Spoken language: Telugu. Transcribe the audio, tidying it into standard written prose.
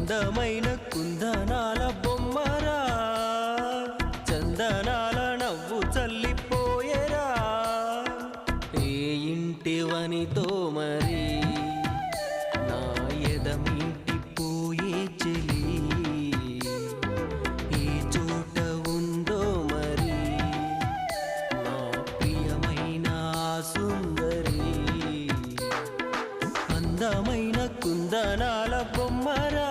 అందమైన కుందనాల బొమ్మరా, చందనాల నవ్వు చల్లిపోయేరా. ఏ ఇంటివనితో మరి నా ఎదమింటి పోయే చెలి, ఏ చోట ఉందో మరి నా ప్రియమైన సుందరి. అందమైన కుందనాల బొమ్మరా,